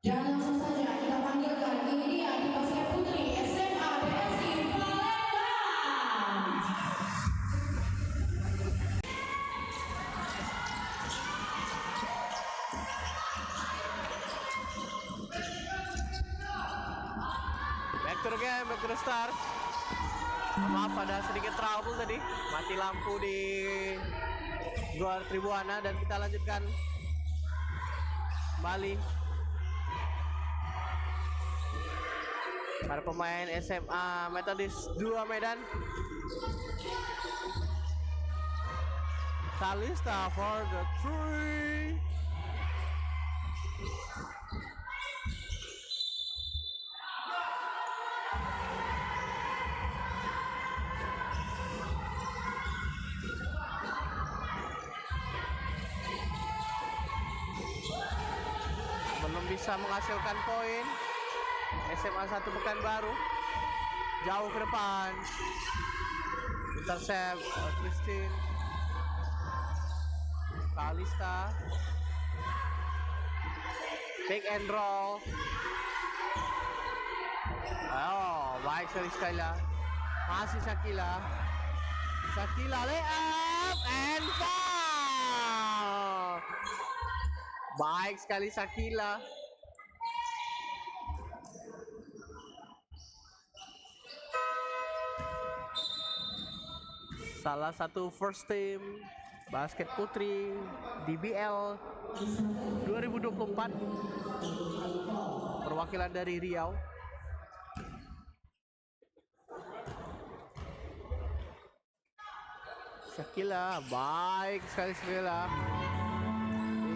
Dan langsung saja kita panggilkan, ini dia di basket putri SMA BSI Palembang. Back to the game, back to the start. Maaf ada sedikit trouble tadi, mati lampu di luar Tribuana dan kita lanjutkan kembali. Para pemain SMA Metodis 2 Medan. Kalista for the three. Belum bisa menghasilkan poin. SMA 1 Pekanbaru jauh ke depan. Intercept Christine. Kalista. Pick and roll. Oh, baik sekali Skyla. Masih Shakila. Shakila layup and foul. Baik sekali Shakila. Salah satu first team basket putri DBL 2024 perwakilan dari Riau. Shakila, baik sekali Shakila.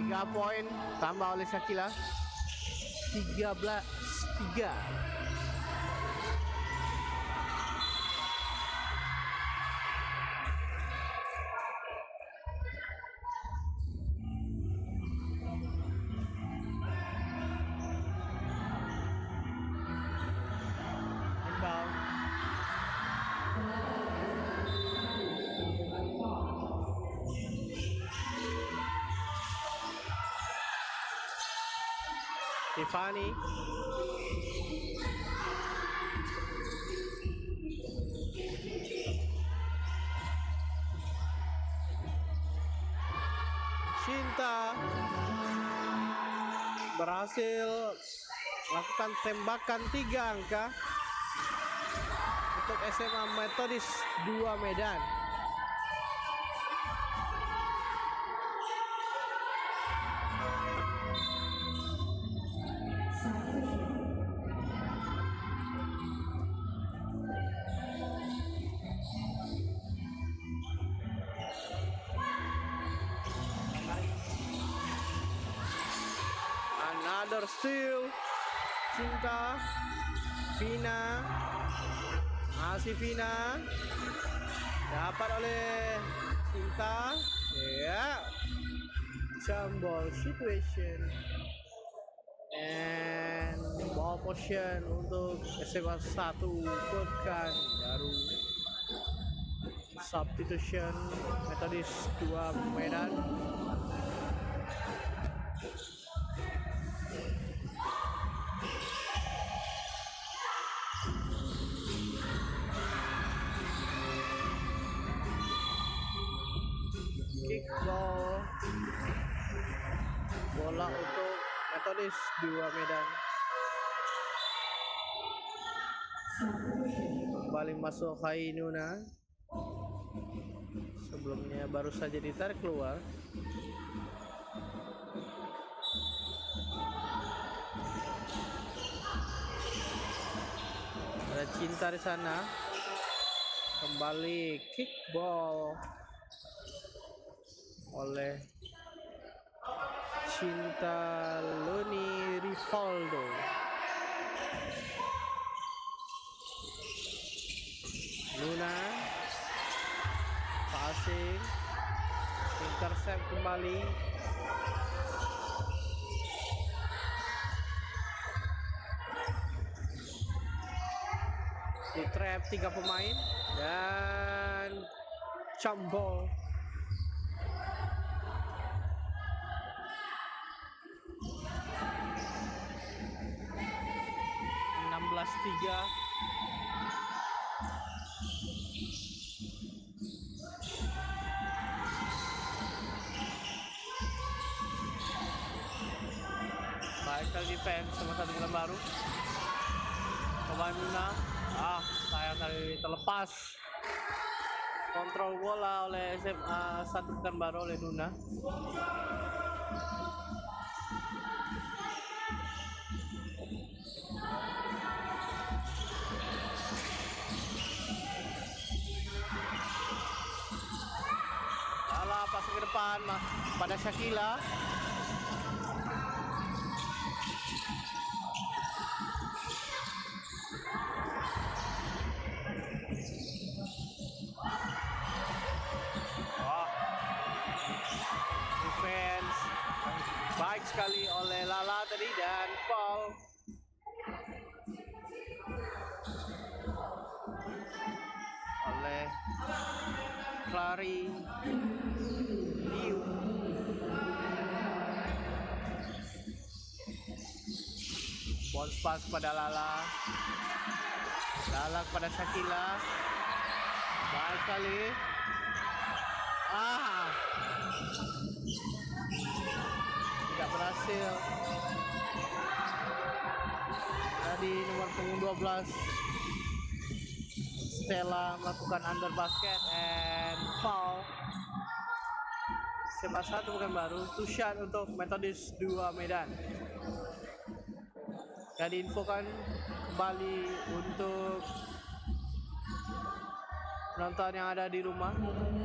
3 poin tambah oleh Shakila. 13-3. Inbound. Tiffany. Cinta berhasil melakukan tembakan 3 angka untuk SMA Metodis 2 Medan. Another steal. Cinta. Vina. Masih Vina. Dapat oleh Cinta. Ya. Jump ball situation. And ball possession untuk SMA 1 Pekanbaru. Substitution Metodis 2 Medan. Kickball. Bola untuk Metodis 2 Medan. Kembali masuk Hainuna. Sebelumnya baru saja ditarik keluar. Ada Cinta di sana. Kembali kickball oleh Cinta Loni Rivaldo. Luna passing, intercept kembali. Di trap 3 pemain dan jump ball. 15-3. Baik kali defense sama satu bulan baru. Pemain Luna, sayang kali terlepas kontrol bola oleh SMA satu Pekanbaru oleh Luna. Lala pasang ke depan pada Shakila. Defense baik sekali oleh Lala tadi dan foul. Oleh Clary Liu. Bounce pass pada Lala. Lala kepada Shakila. Baik kali. Tidak berhasil. Tadi nomor punggung 12 Stella melakukan under basket and foul. SMA 1 Pekanbaru, 2 shot untuk Methodist 2 Medan. Dan diinfokan kembali untuk penonton yang ada di rumah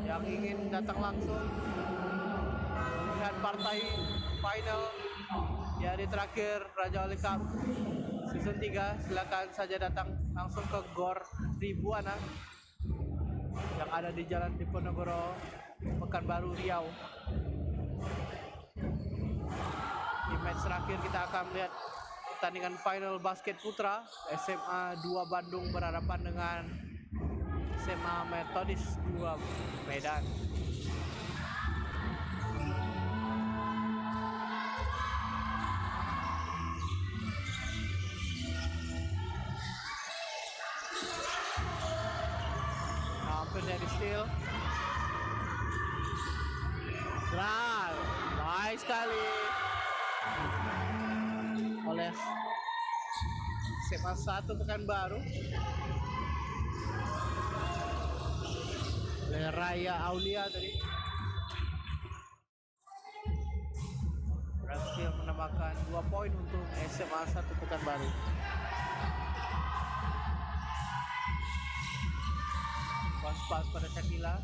yang ingin datang langsung melihat partai final di hari terakhir Raja Wali Cup season 3, silakan saja datang langsung ke GOR Tribuana yang ada di Jalan Diponegoro, Pekanbaru, Riau. Di match terakhir kita akan melihat pertandingan final basket putra. SMA 2 Bandung berhadapan dengan SMA Methodist 2 Medan. Hampir dari steal. Baik sekali oleh SMA 1 Pekanbaru. Oleh Raya Aulia tadi berhasil menambahkan 2 poin untuk SMA 1 Pekanbaru. Pas pada Shakila.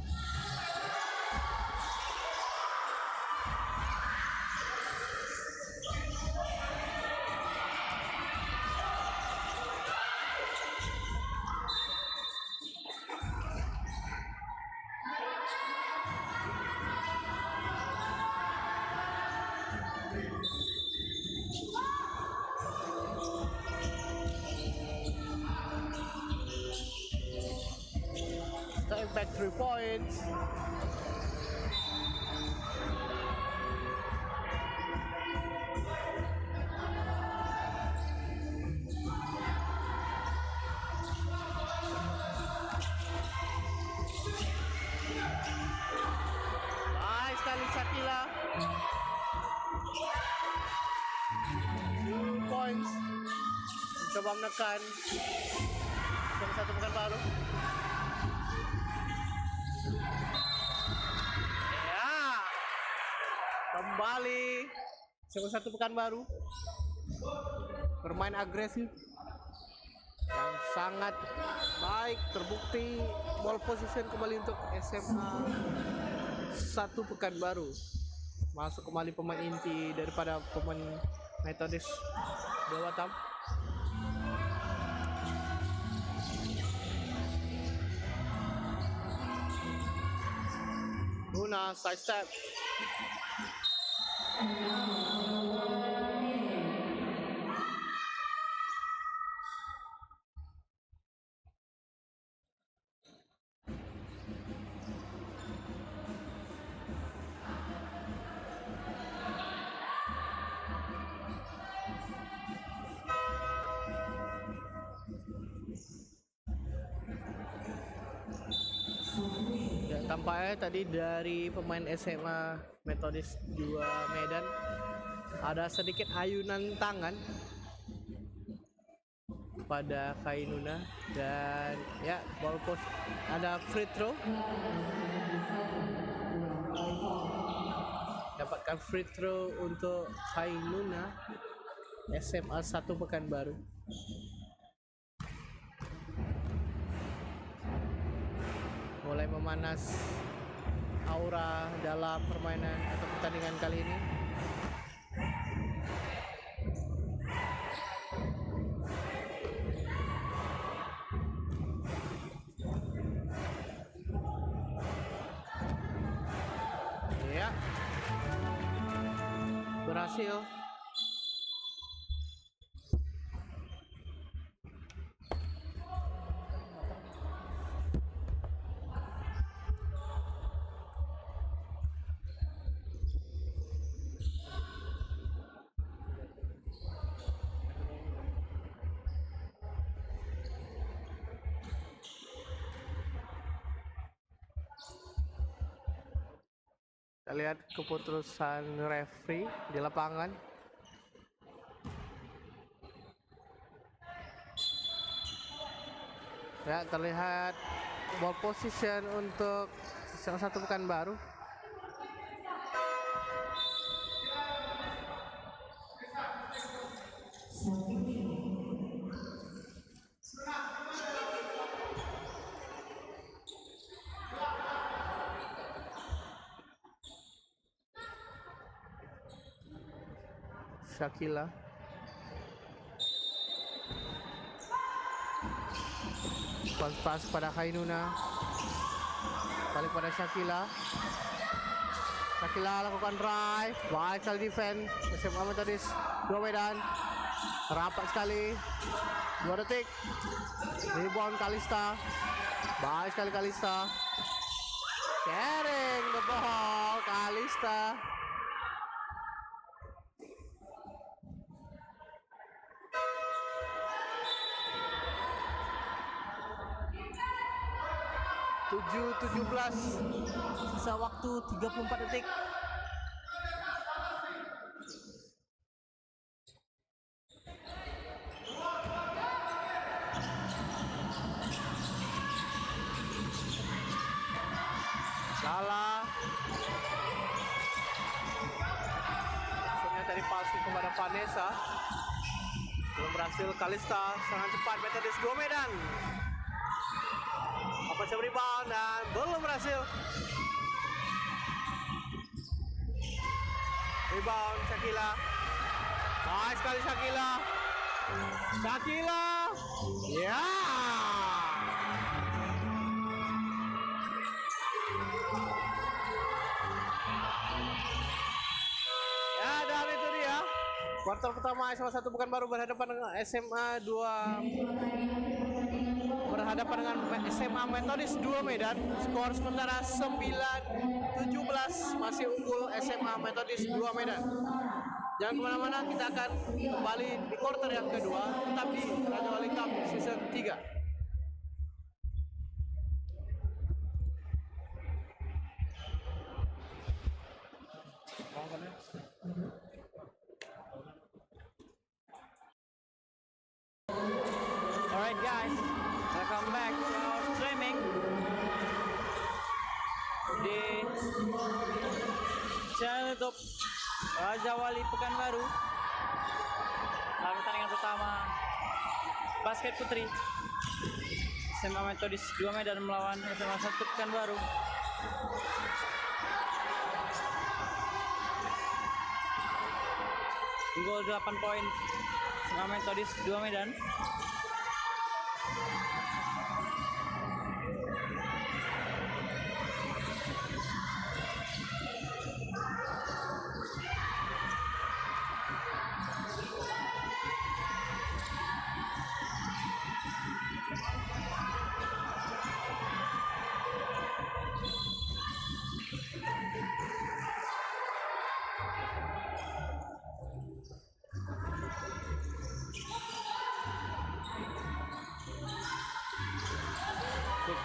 Back 3 points. Baik sekali Shakila. 2 points. Mencoba menekan sama satu Pekanbaru. Kembali sama satu Pekanbaru bermain agresif yang sangat baik, terbukti ball position kembali untuk SMA 1 Pekanbaru. Masuk kembali pemain inti daripada pemain Methodist Dewa Batam. Luna side step. Tampaknya tadi dari pemain SMA Metodis 2 Medan ada sedikit ayunan tangan pada Kainuna, dan ya ball post ada free throw, dapatkan free throw untuk Kainuna SMA 1 Pekanbaru. Mulai memanas aura dalam permainan atau pertandingan kali ini. Ya, berhasil. Kita lihat keputusan referee di lapangan. Ya, terlihat ball position untuk salah satu Pekanbaru. Shakila. Pas pada Kainuna. Balik pada Shakila. Shakila lakukan drive. Baik sekali defense. SMA Metodis 2 Medan. Rapat sekali. 2 detik. Rebound Kalista. Baik sekali Kalista. Sharing the ball Kalista. Tujuh 17, sisa waktu 34 detik. Lala. Maksudnya dari palsu kepada Vanessa. Belum berhasil. Kalista sangat cepat. Metodis 2 Medan. Apa coba rebound dan belum berhasil. Rebound Shakila. Baik sekali Shakila. Shakila. Ya. Ya, dan itu dia. Kuartal pertama SMA 1 Pekanbaru berhadapan dengan SMA 2 berhadapan dengan SMA Metodis 2 Medan. Skor sementara 9-17, masih unggul SMA Metodis 2 Medan. Jangan kemana-mana, kita akan kembali di quarter yang kedua, tetap di Raja Wali Cup Season 3. Alright guys, welcome back to our streaming di channel YouTube Raja Wali Pekanbaru. Pertandingan pertama basket putri SMA Metodis 2 Medan melawan SMA 1 Pekanbaru. Gol 8 poin SMA Metodis 2 Medan.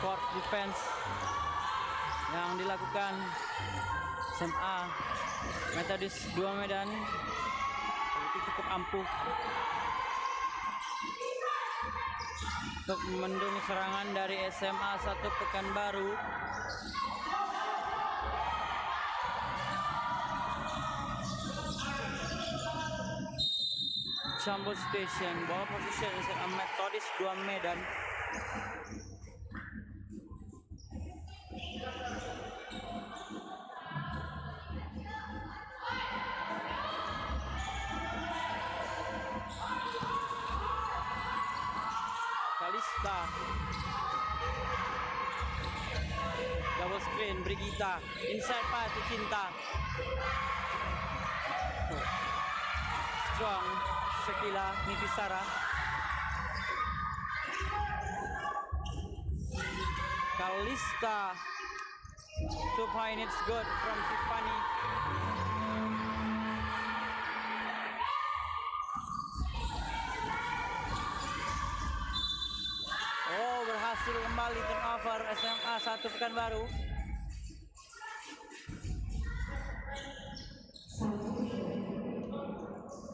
Court defense yang dilakukan SMA Metodis 2 Medan itu cukup ampuh untuk membendung serangan dari SMA 1 Pekanbaru. Jumbo Station, ball position SMA Metodis 2 Medan. Kalista, double screen, Brigita, inside pass to Cinta, strong, Shakila, Nitisara, Kalista, 2 point, it's good from Tiffany. Berhasil kembali turnover SMA 1 Pekanbaru.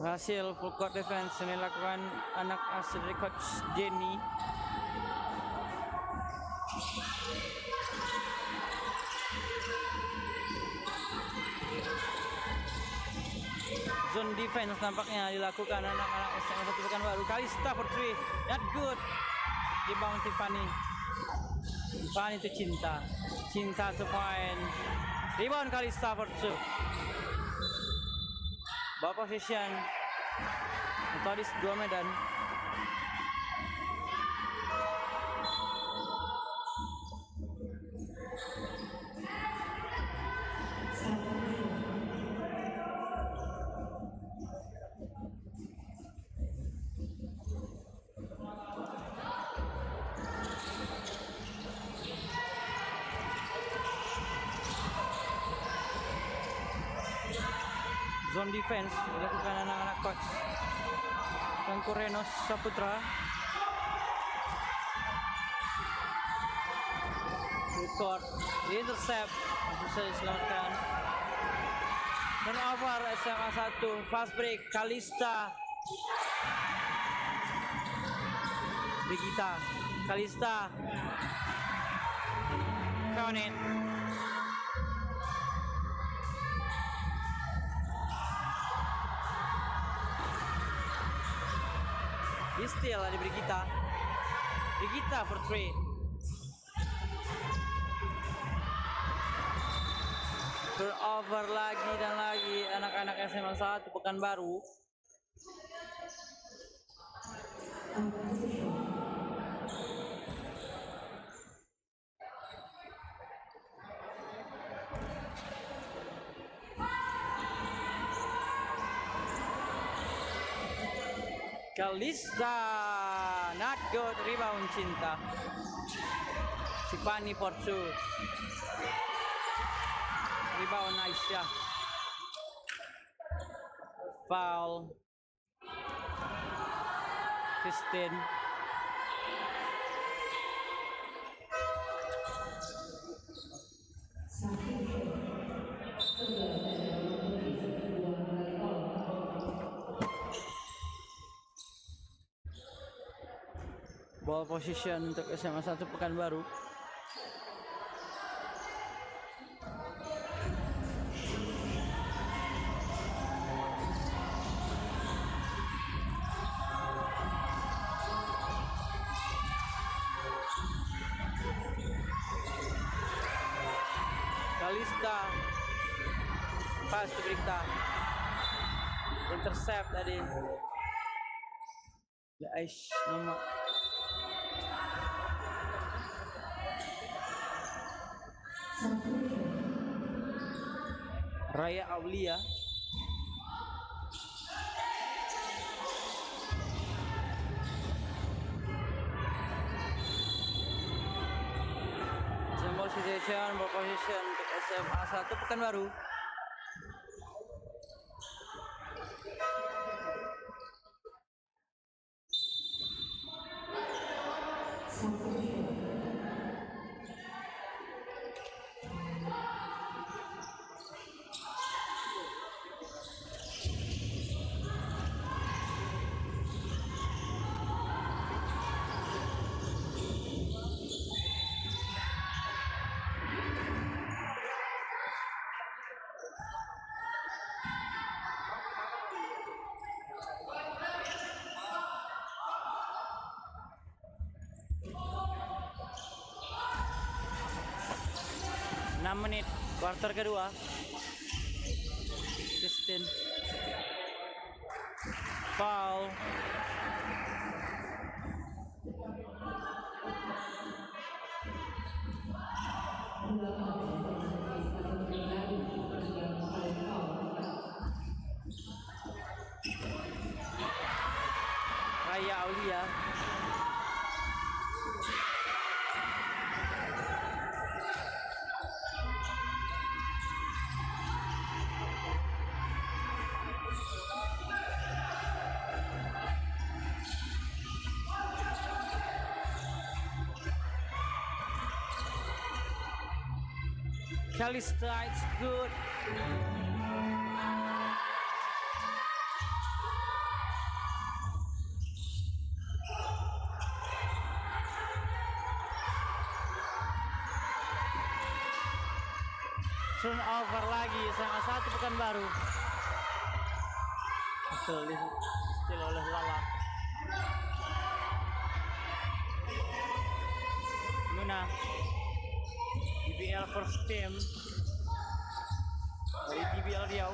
Berhasil full court defense yang dilakukan anak asuh dari coach Jenny. Zone defense nampaknya dilakukan anak-anak SMA 1 Pekanbaru. Kalista for 3, not good. Rebound Tiffany. Tiffany to Cinta. Cinta 2 point. Rebound Kalista for 2. Ball position. Metodis 2 Medan. Zone defense dilakukan anak-anak coach Tengku Renos Saputra. Record, intercept, bisa diselamatkan. Turnover SMA 1, fast break, Kalista. Brigita, Kalista. Count it. Still ada Brigita. Brigita for 3. Turnover lagi dan lagi anak-anak SMA 1 Pekanbaru. Kalista, not good, rebound Cinta. Tiffany for 2. Rebound Aisyah. Foul. Christine. Ball position untuk SMA 1 Pekanbaru. Kalista pass to Brigita, intercept tadi Aish nomor Raya Aulia. Jumbo situation, ball position untuk SMA 1 Pekanbaru. menit kuarter kedua. Justin foul. Raya Aulia. Kalista, it's good. Turnover lagi sama satu Pekanbaru. Still oleh Lala. Luna. DBL first team dari DBL Riau.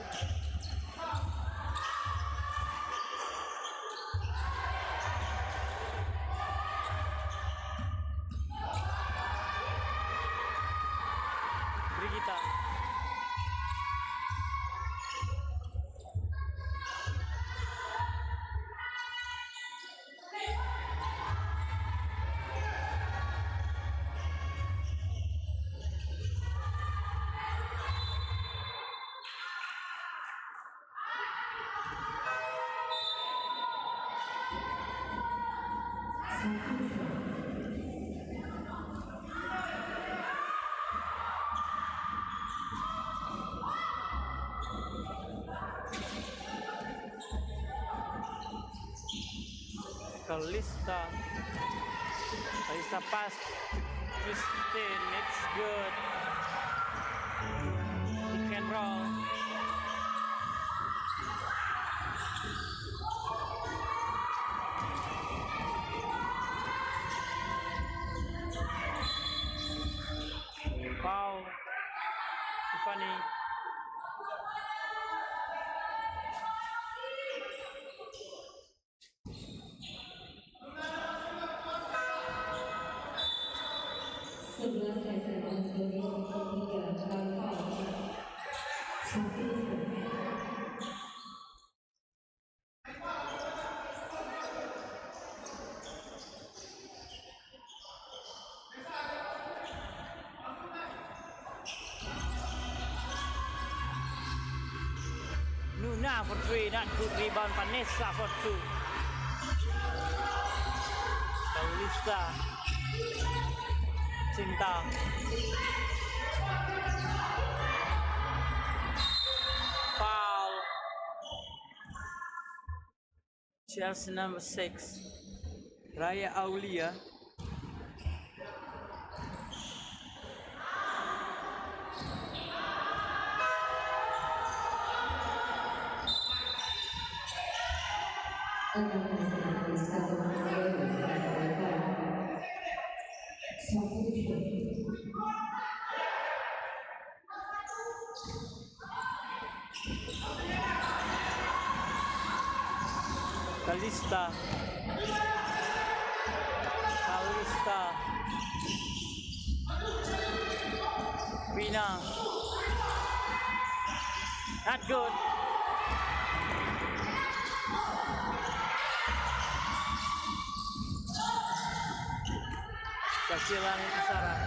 Brigita. Kalista pass to Christine, it's good. Pick and roll. Foul. Tiffany. Nuna for 3, not good rebound. Vanessa for 2. Kalista. Cinta. Foul. Chelsea number 6. Raya Aulia. Kalista. Vina. Not good. Kasihan Sarah.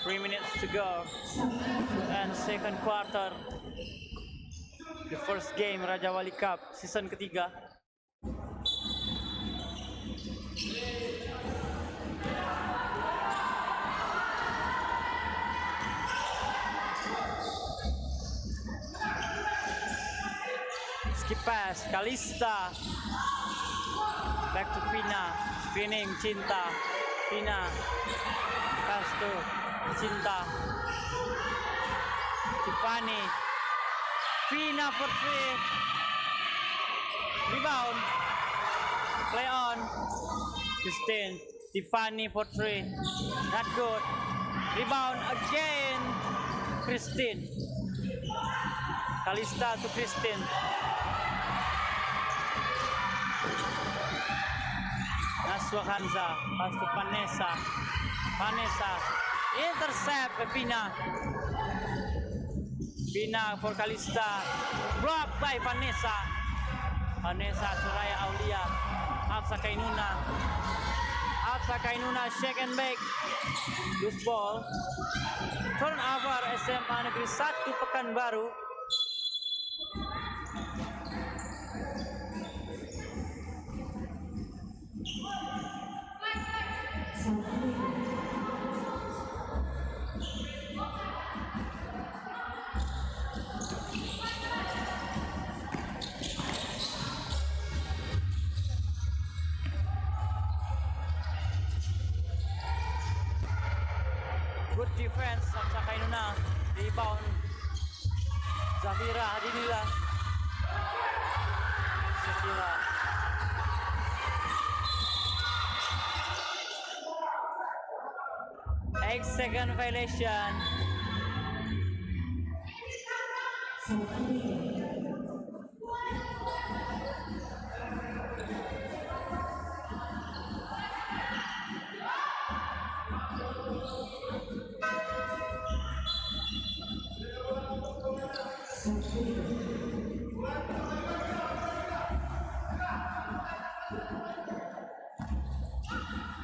Three minutes to go and second quarter, the first game Raja Wali Cup season ketiga. Skip pass, Kalista. Back to Pina. Spinning. Cinta. Pina. Pass to Cinta. Tiffany. Pina for 3. Rebound. Play on. Christine. Tiffany for 3. Not good. Rebound again. Christine. Kalista to Christine. Naswa Hanza. Pass to Vanessa. Vanessa. Intercept Pina. Pina for Kalista. Blocked by Vanessa. Vanessa Suraya Aulia. Hafsa Kainuna. Hafsa Kainuna shake and bake. Loose ball. Turnover SMA Negeri 1 Pekanbaru. Good defense Hafsa Kainuna. Rebound Zafira Hadinila. Zafira. Second violation.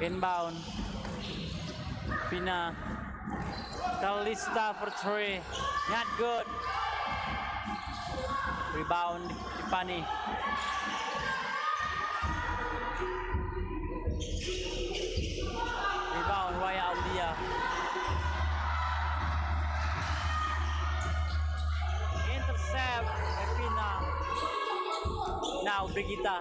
Inbound. Pina. Kalista for 3. Not good. Rebound. Tiffany. Rebound. Waya Aulia. Intercept. Pina. Now Brigita.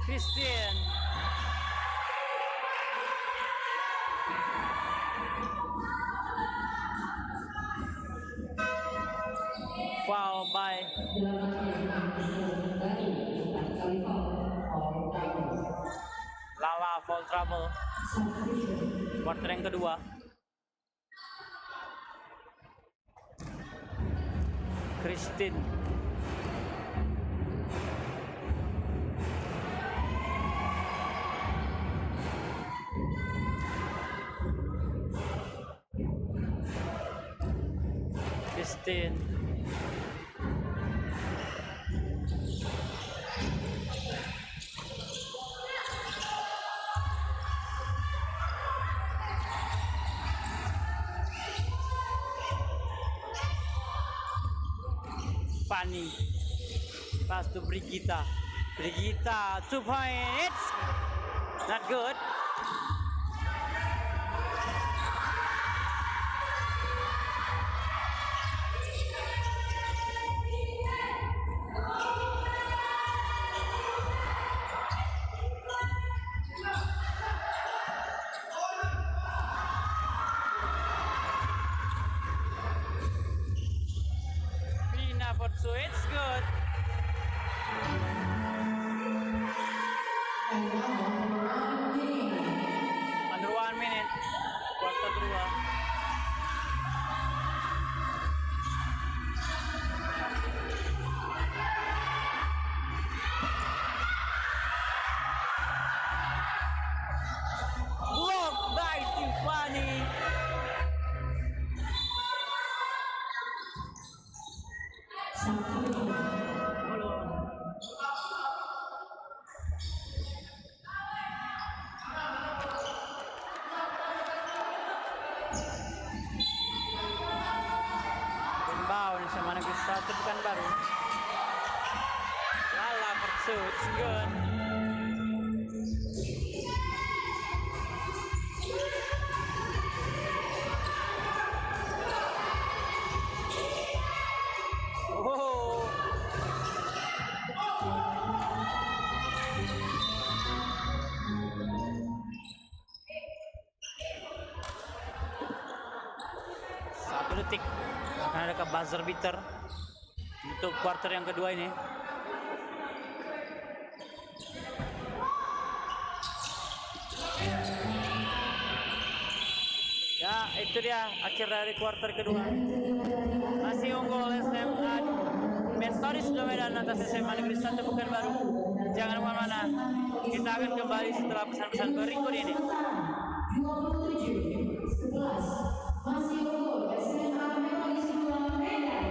Christian. Foul by Lala, foul trouble. Quarter yang kedua. Christine. Christine. Fanny. Pass to Brigita. Brigita, 2 points. Not good. So it's good. Under 1 minute. Quarter kedua. Blocked by Tiffany. Inbound sama Negeri 1 Pekanbaru. Lala pursuit, it's good. Satu detik akan ada ke buzzer beater untuk quarter yang kedua ini. Ya, itu dia akhir dari quarter kedua. Masih unggul SMA Metodis Medan atas SMA Negeri 1 Pekanbaru. Jangan kemana-mana. Kita akan kembali setelah pesan-pesan berikut ini. 27-11 masih unggul SMA Metodis 2 Medan.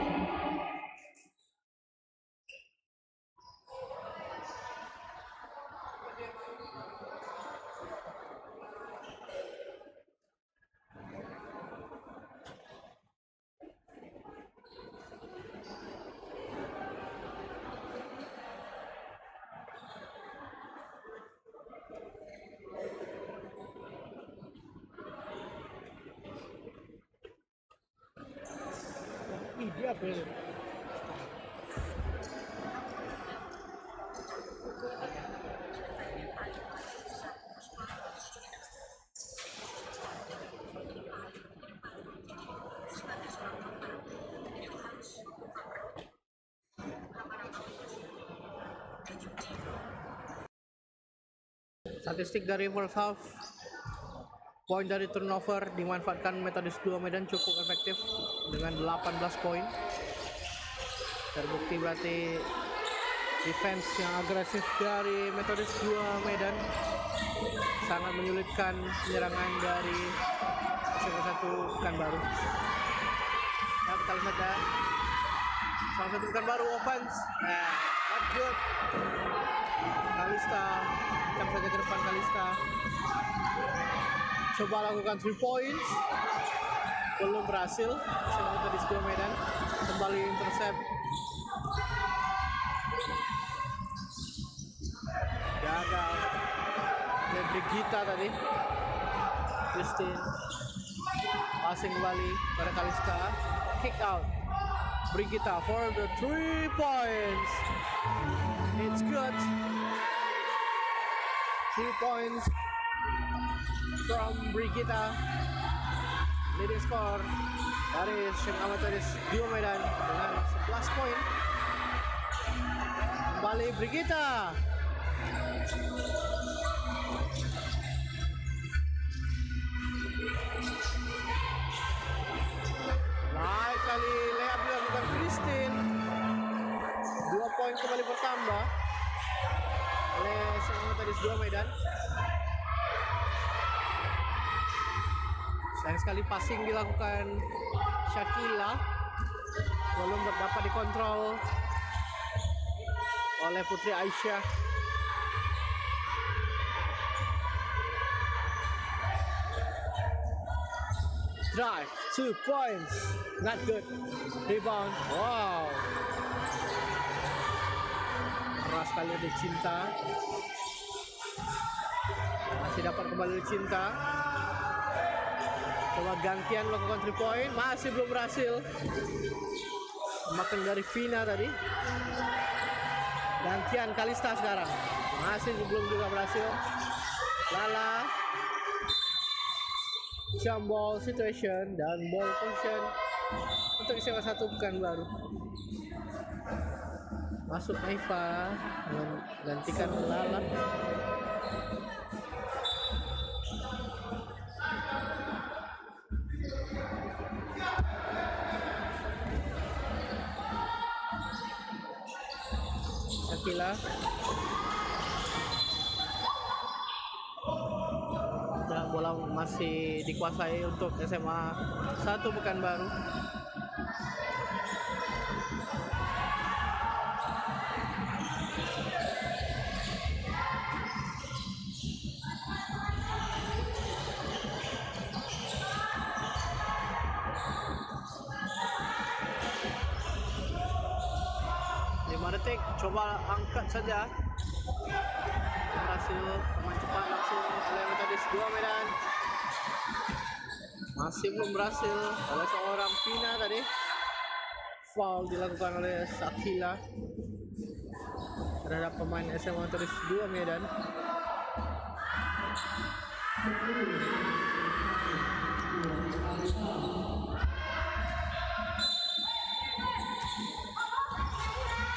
Statistik dari first half, poin dari turnover dimanfaatkan Metodis 2 Medan cukup efektif dengan 18 poin. Terbukti berarti defense yang agresif dari Metodis 2 Medan sangat menyulitkan penyerangan dari SMA 1 Pekanbaru. Nah, kita lihat ya, salah satu Pekanbaru offense, not good. Kalista, jam saja ke depan Kalista. Coba lakukan 3 points, belum berhasil. SMA Metodis 2 Medan kembali intercept. Gagal. Dan Brigita tadi, Christine passing kembali pada Kalista, kick out. Brigita for the 3 points. It's good. 3 points from Brigita. Leading score dari SMA Metodis 2 Medan dengan 11 poin. Kembali Brigita. Baik kali layup dilakukan Christine. 2 poin kembali bertambah oleh SMA Metodis 2 Medan. Sayang sekali passing dilakukan Shakila, belum dapat dikontrol oleh Putri Aisyah. Drive, 2 points, not good. Rebound, wow. Keras sekali dari Cinta. Masih dapat kembali Cinta. Coba gantian melakukan 3 point, masih belum berhasil. Makan dari Vina tadi. Gantian Kalista sekarang, masih belum juga berhasil. Lala, jump ball situation dan ball position untuk SMA 1 Pekanbaru. Masuk Aifa menggantikan Lala. Shakila. Dan bola masih dikuasai untuk SMA 1 Pekanbaru. Detik, coba angkat saja. Berhasil, pemain cepat langsung oleh Metodis 2 Medan. Masih belum berhasil oleh seorang Vina tadi. Foul dilakukan oleh Shakila. terhadap pemain SMA Metodis 2 Medan.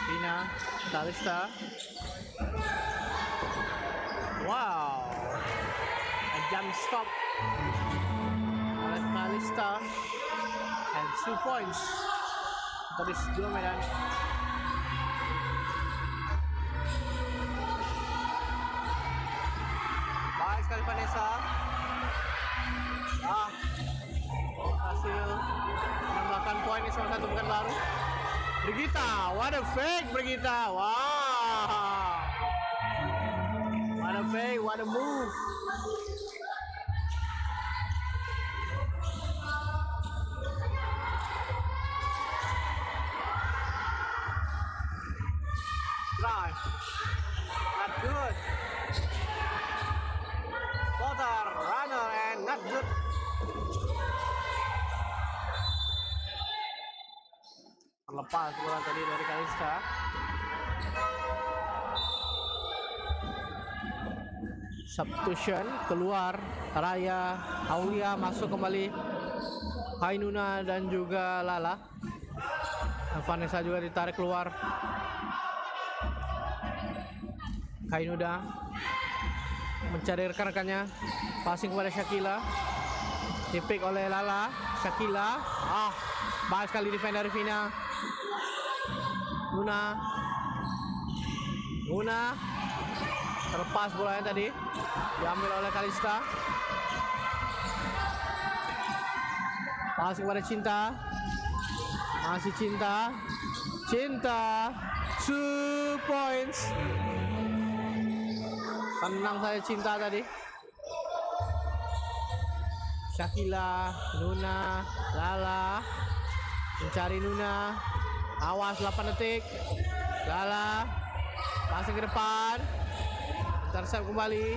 Vina Kalista. Wow, a jump stop oleh Kalista and 2 points. Metodis 2 Medan. Baik sekali Vanessa. Hasil menambahkan poin di salah satu bukan baru. Brigita, what a fake Brigita. Wow. What a fake, what a move. Drive. Not good. Floater, runner, and not good. Terlepas bola tadi dari Kalista. Substitution keluar Raya, Aulia masuk kembali, Hainuna dan juga Lala. Vanessa juga ditarik keluar. Hainuna mencari rekan-rekannya, passing kepada Shakila, dipik oleh Lala. Shakila, baik sekali defend dari Vina. Luna terlepas bolanya tadi, diambil oleh Kalista. Passing kepada Cinta, masih Cinta, 2 points. Tenang saya Cinta tadi. Shakila, Nuna, Lala mencari Nuna. Awas 8 detik. Lala passing ke depan. Intercept kembali.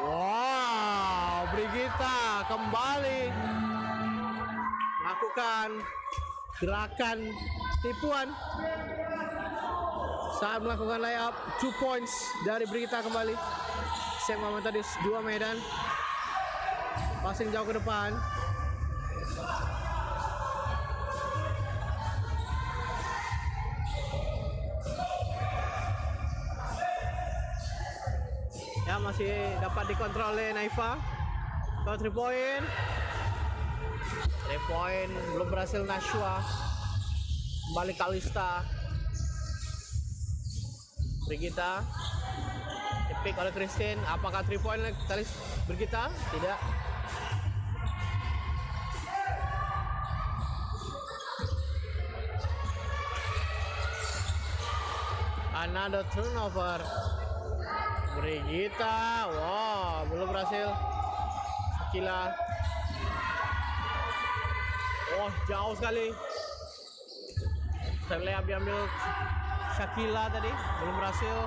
Wow, Brigita kembali melakukan gerakan tipuan saat melakukan layup. 2 points dari Brigita kembali. SMA Metodis 2 Medan. Passing jauh ke depan. Ya, masih dapat dikontrol oleh Naifa. Kalau 3 point. 3 point belum berhasil Nashwa. Kembali Kalista. Brigita dipik oleh Christine. Apakah 3 point Kalista Brigita? Tidak. Another turnover. Brigita, wow, belum berhasil. Shakila, jauh sekali. Terlihat diambil Shakila tadi, belum berhasil.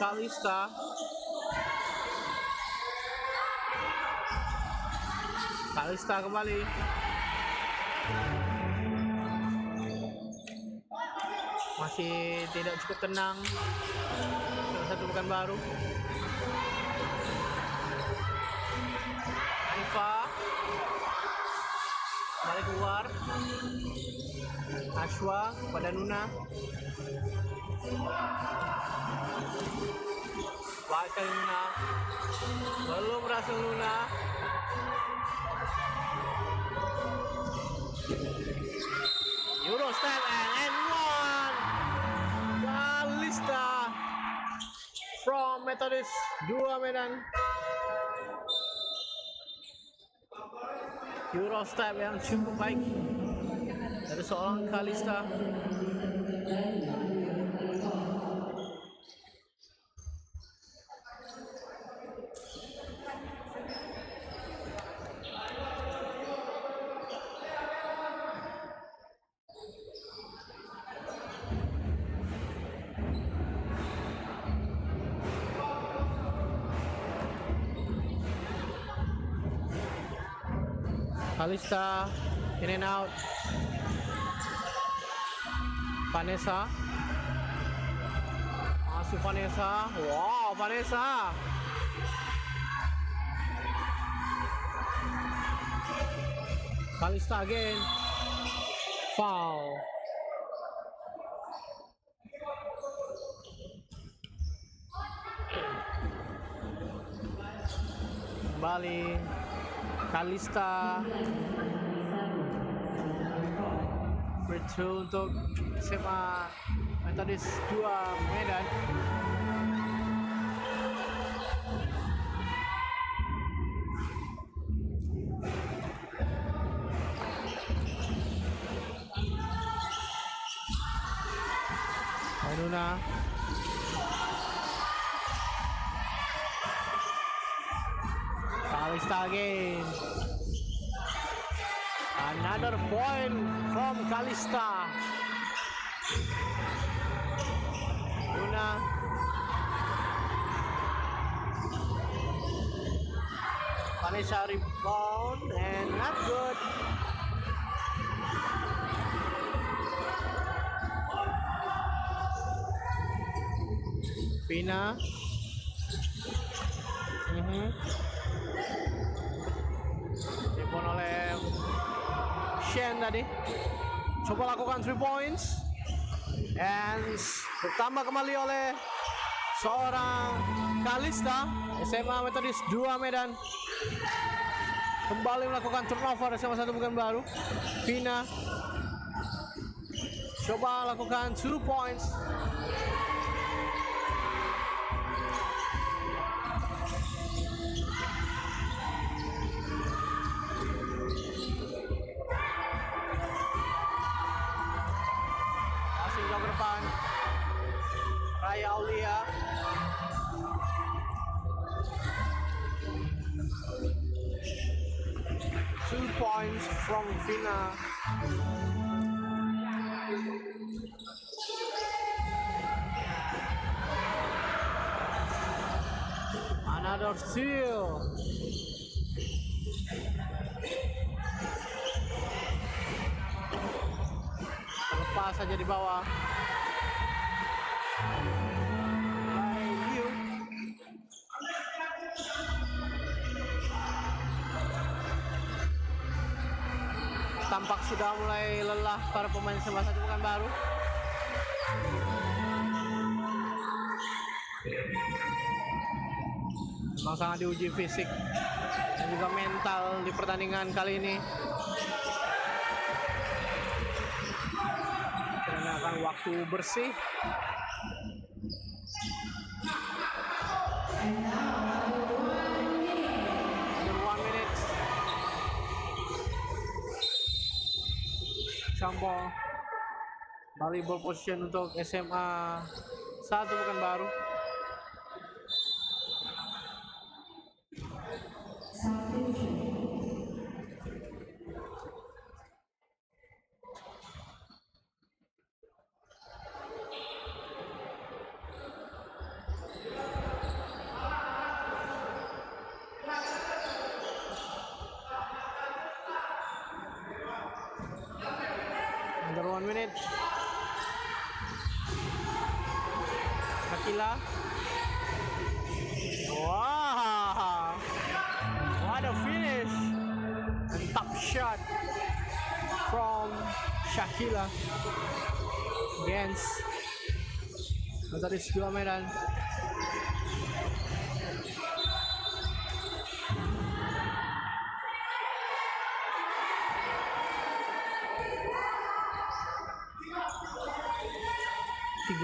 Kalista. Kalista kembali. Masih tidak cukup tenang. Satu bukan baru. Anifa kembali keluar. Ashwa pada Nuna. Baik kali Nuna. Belum berhasil Nuna. Eurostep and one. Kalista from Metodis 2 Medan. Eurostep yang cukup baik dari seorang Kalista. Kalista in and out. Vanessa. Masuk Vanessa. Wow, Vanessa. Kalista again. Foul. Kembali Kalista. Free throw untuk SMA Metodis 2 Medan. Ainuna. Kalista again. Another point from Kalista. Luna. Vanessa rebound and not good. Pina. Dipon oleh Shen tadi. Coba lakukan 3 points. And bertambah kembali oleh seorang Kalista. SMA Metodis 2 Medan. Kembali melakukan turnover SMA 1 Pekanbaru. Pina. Coba lakukan 2 points. Depan Raya Aulia. Two points from Vina. Another steal. Terlepas saja di bawah. Tampak sudah mulai lelah para pemain SMA 1 Pekanbaru. Memang sangat diuji fisik dan juga mental di pertandingan kali ini. Karena akan waktu bersih. Campur volleyball position untuk SMA 1 Pekanbaru. Under 1 minute. Shakila. Wow, what a finish and top shot from Shakila against Metodis 2 Medan.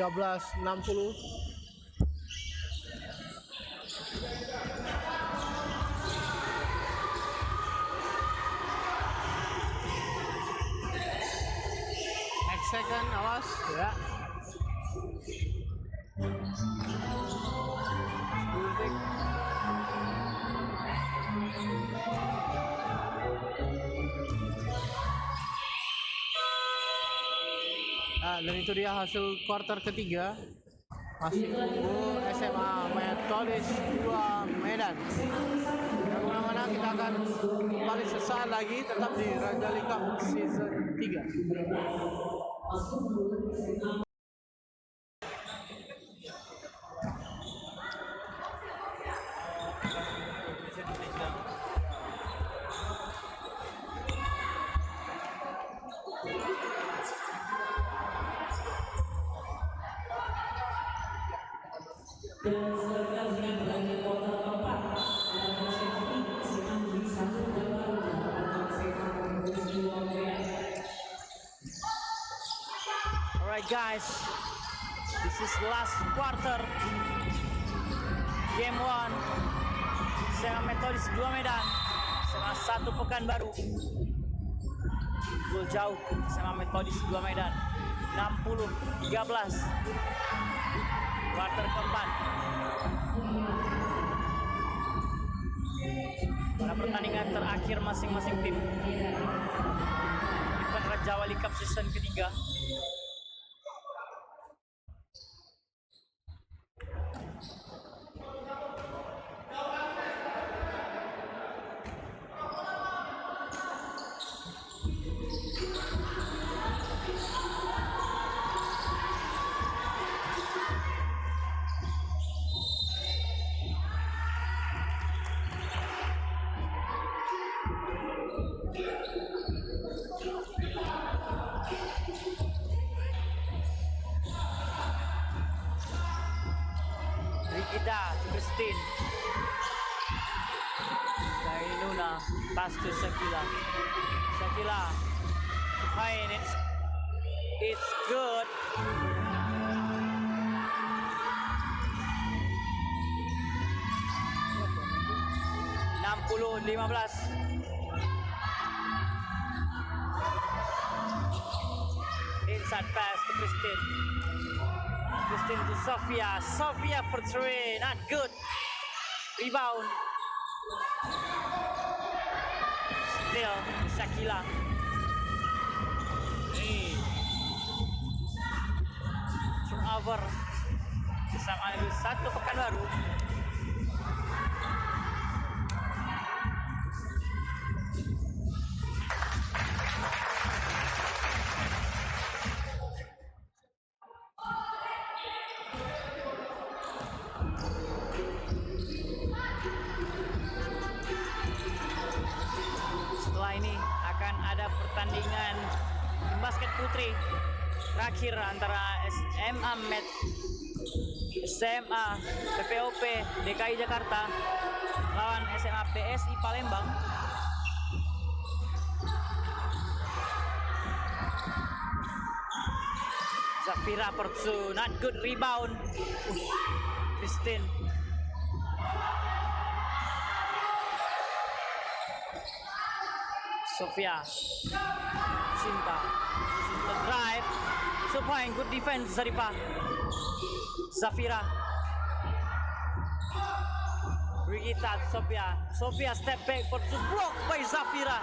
Belas 60. Next second, awas ya. 10 detik. Nah, dan itu dia hasil quarter ketiga. Masih unggul SMA Metodis 2 Medan. Jangan kemana-mana, kita akan akan kembali sesaat lagi tetap di Raja Wali Cup Season 3. Alright guys, this is last quarter game 1 SMA Metodis 2 Medan SMA 1 Pekanbaru. Gol jauh SMA Metodis 2 Medan 60-13 quarter keempat. Pada pertandingan terakhir masing-masing tim event Raja Wali Cup season ketiga. Rikita to Christine. Dari Luna, pass to Shakila. Shakila, fine, it's good. (60-15) Inside pass to Christine. Christine to Sofia. Sofia for 3. Not good. Rebound. Still Shakila. Turnover. SMA 1 Pekanbaru. Setelah ini akan ada pertandingan basket putri terakhir antara SMA PPOP DKI Jakarta lawan SMA PSI Palembang. Zafira Pertsu, not good rebound. Christine. Sofia, Cinta drive, supplying good defense. Zarifa, Zafira, Brigita, Sofia step back for two, blocked by Zafira.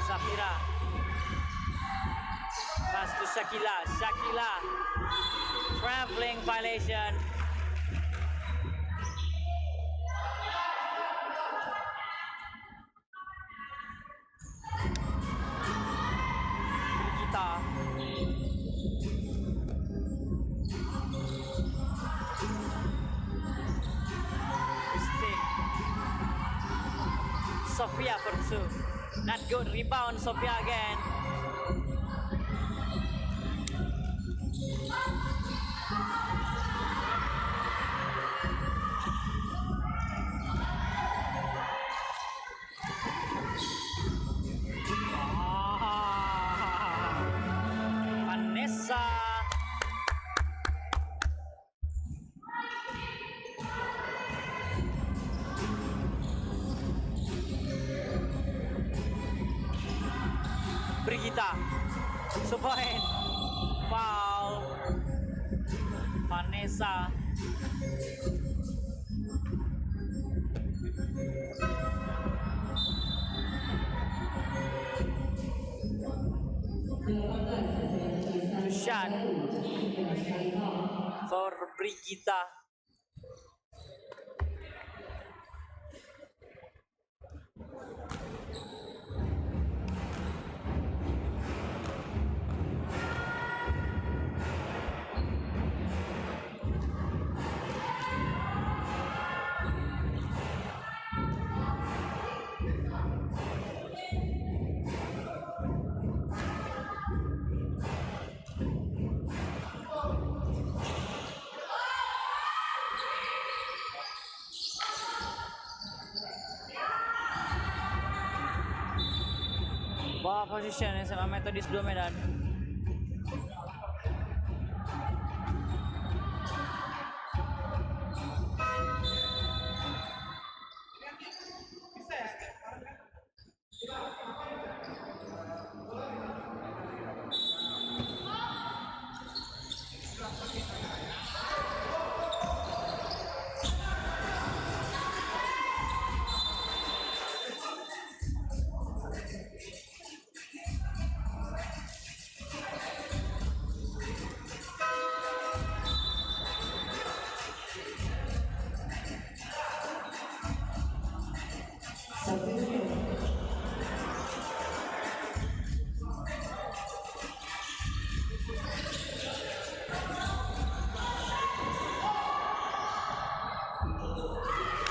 Zafira, pass to Shakila, traveling violation. Brigita, Christine, Sofia for two. Not good rebound, Sofia again. Vanessa. Brigita, Supoin, foul, Vanessa, to shot, Nikita. Ball position SMA Metodis 2 Medan.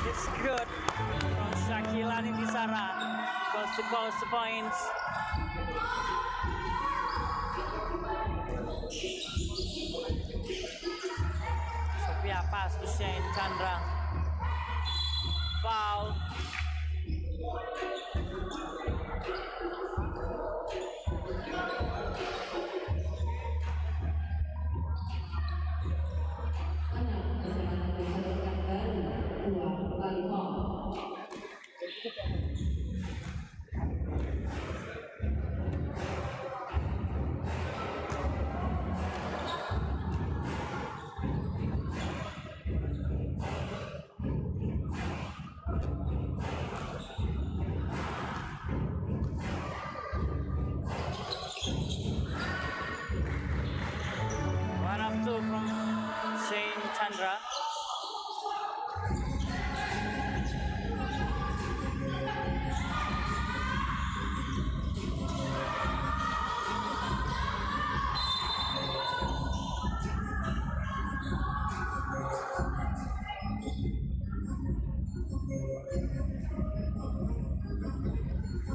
It's good from Shakila Nitisara. Close to points. Sophia pass to Shane Chandra. Foul. One of two from Shane Chandra.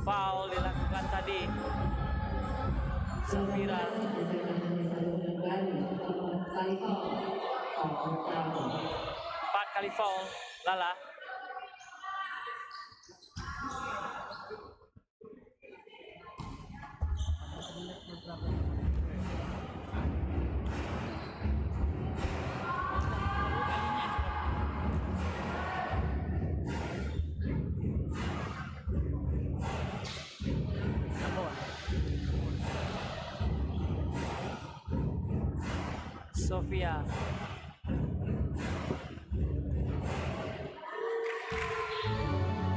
Foul dilakukan tadi. Safira. 4 kali foul Lala. Sofia.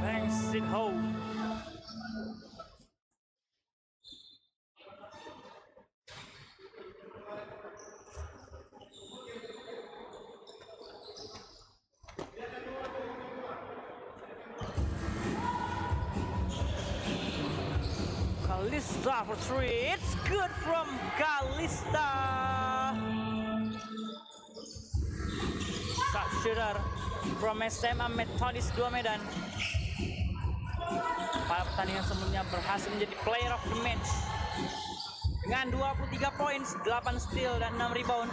Banks it home. Kalista for 3. It's good from Kalista. Shot shooter from SMA Metodis 2 Medan. Pada pertandingan sebelumnya berhasil menjadi player of the match dengan 23 poin, 8 steal dan 6 rebound.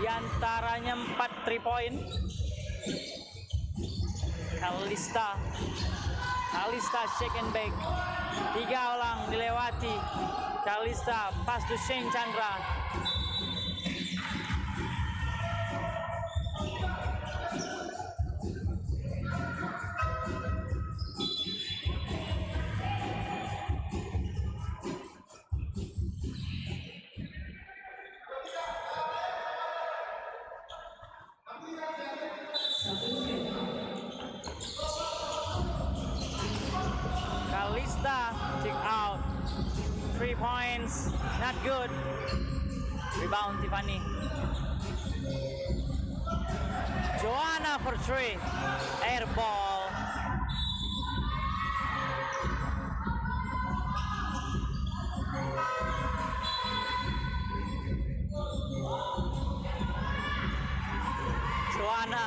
Di antaranya 4 3 point. Kalista shake and bake. 3 orang dilewati. Kalista pass to Shane Chandra. Kalista check out. 3 points, not good. Rebound Tiffany. Joanna for 3. Air ball. Joanna.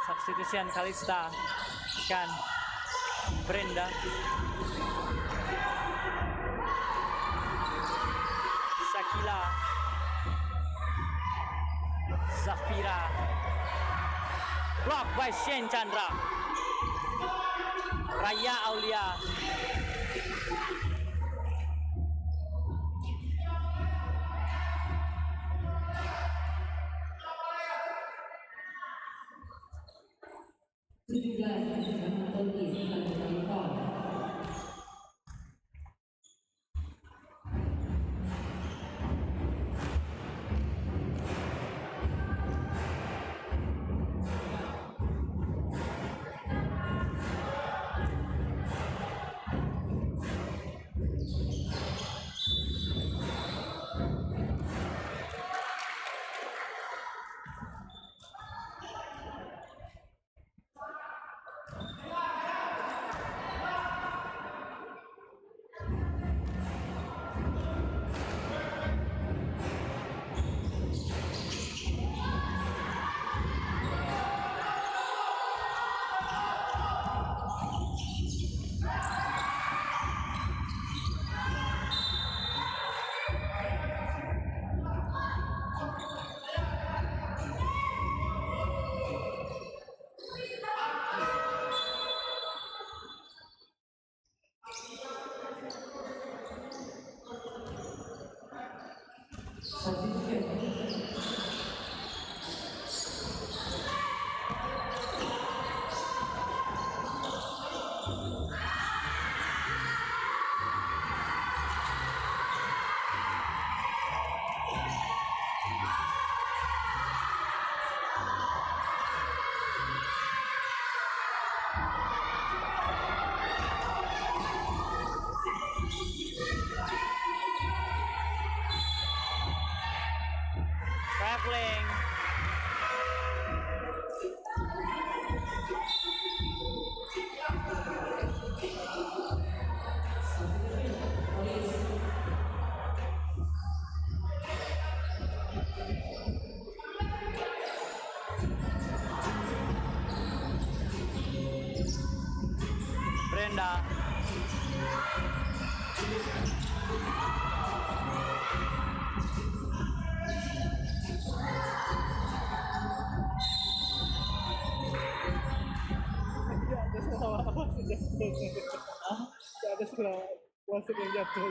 Substitution Kalista. Kan Brenda. Shakila. Zafira. Block by Shen Chandra. Raya Aulia. Traveling. Brenda. Ada sekolah wasit yang jatuh.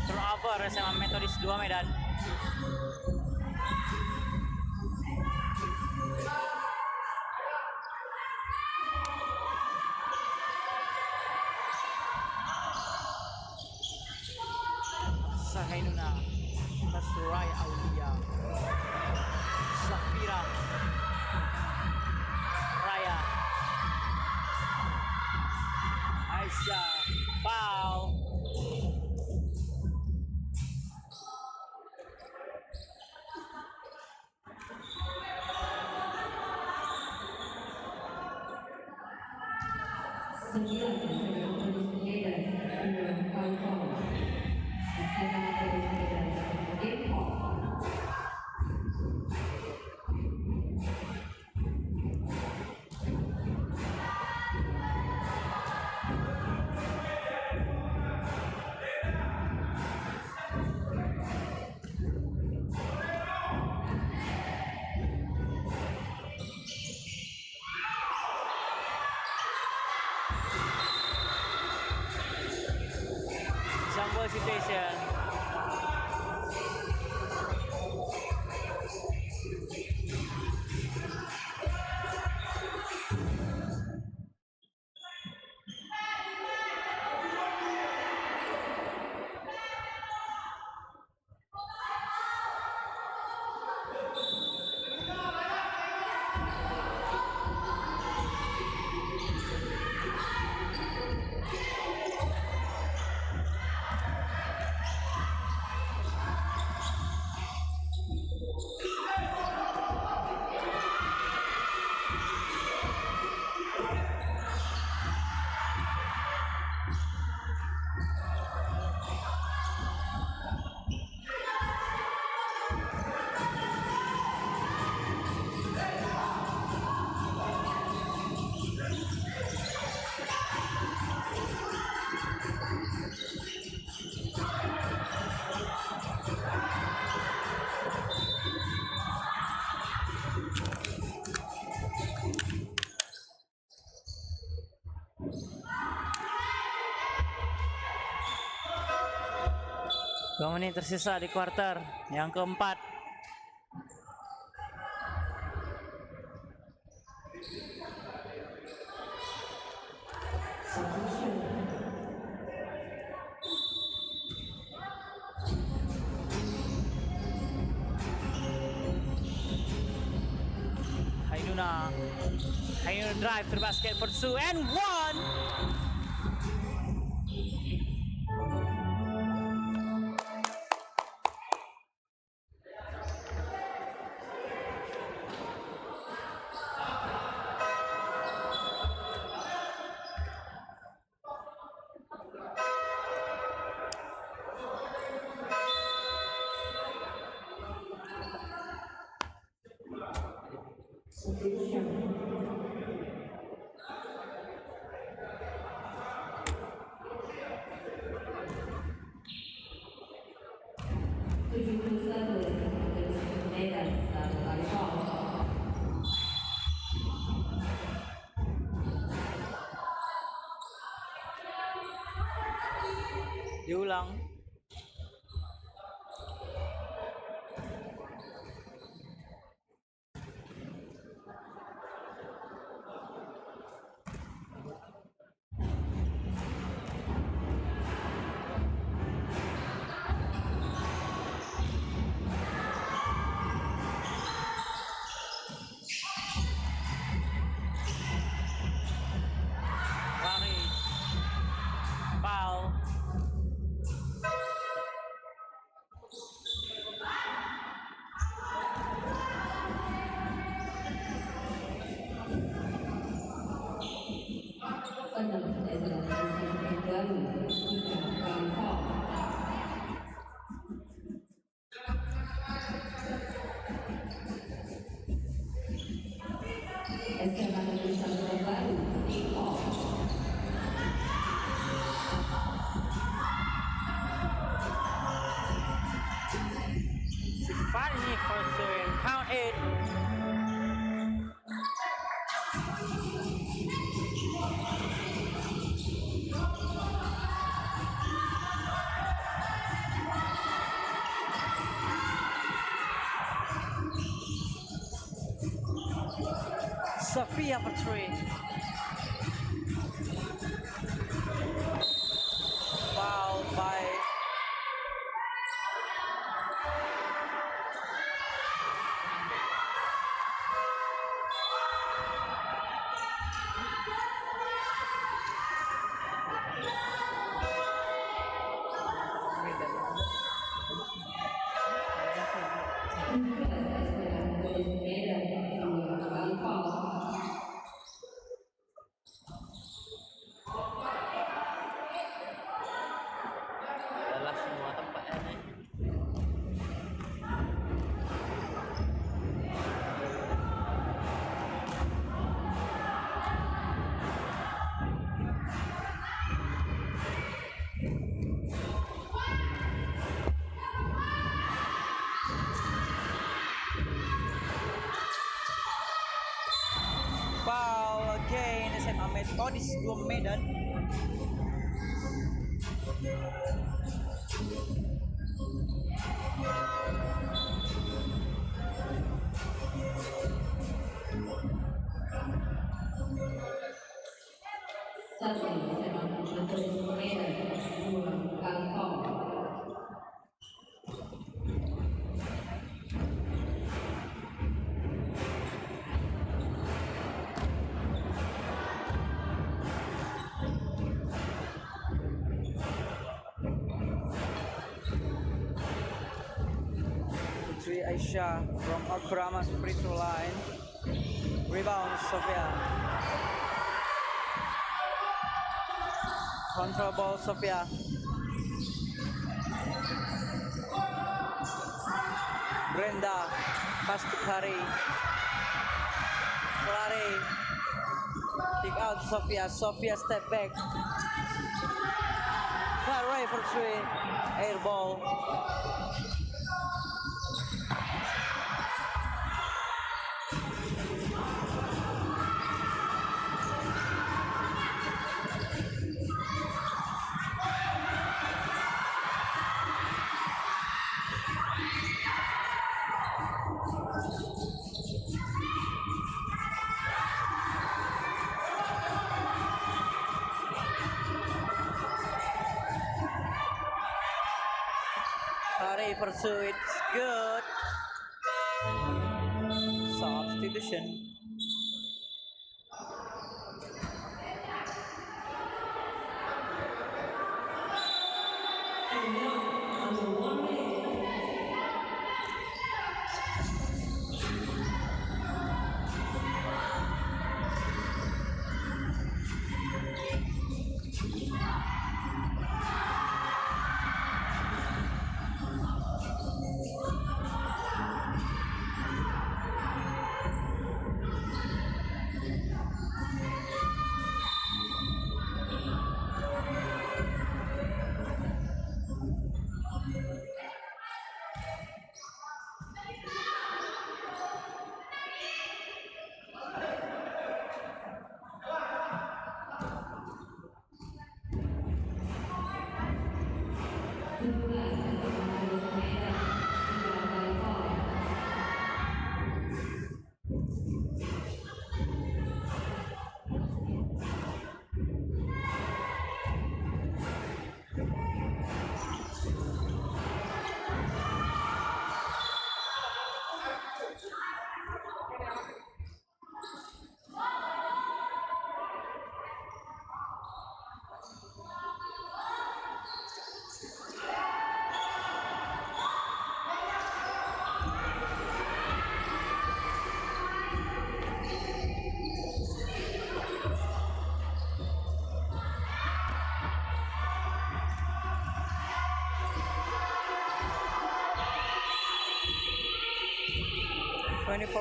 Turnover SMA Metodis 2 Medan. Sahainuna Kasurai Aulia Safira Raya Aisyah foul. 2 menit tersisa di quarter yang keempat. Hainuna drive to the basket for 2 and 1. Diulang. Lari. Foul. Funny for doing count it. Sophia for 3. Foul by adalah semua tempatnya nih. Foul again SMA Metodis 2 Medan. Putri Aisyah from Akramas free throw line. Rebound Sofia. Control ball Sofia. Brenda pass to Clary. Clary kick out Sofia. Sofia step back. Clary for 3. Air ball. pursue it. Good. Substitution.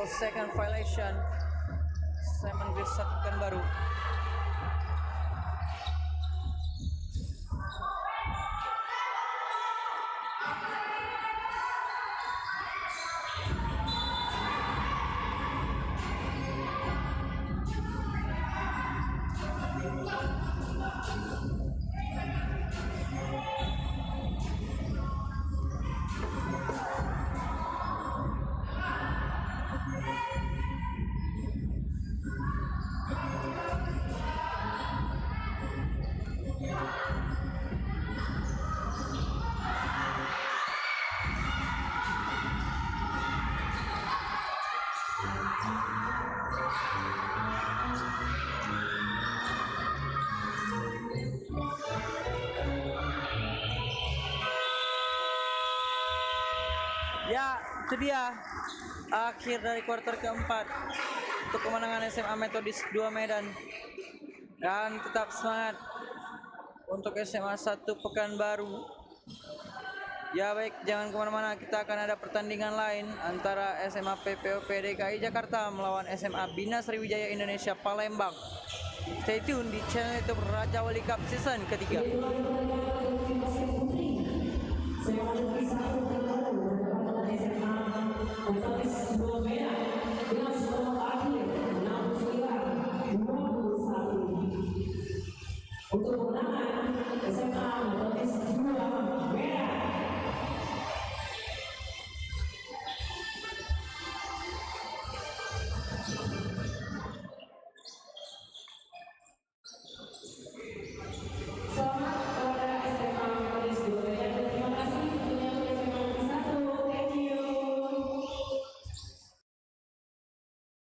Second violation. Simon Grisat Pekanbaru. Ya, itu dia akhir dari kuarter keempat untuk kemenangan SMA Metodis 2 Medan. Dan tetap semangat untuk SMA 1 Pekanbaru. Ya baik, jangan kemana-mana, kita akan ada pertandingan lain antara SMA PPOP DKI Jakarta melawan SMA Bina Sriwijaya Indonesia Palembang. Stay tune di channel YouTube Raja Wali Cup season ketiga. Untuk kemenangan SMA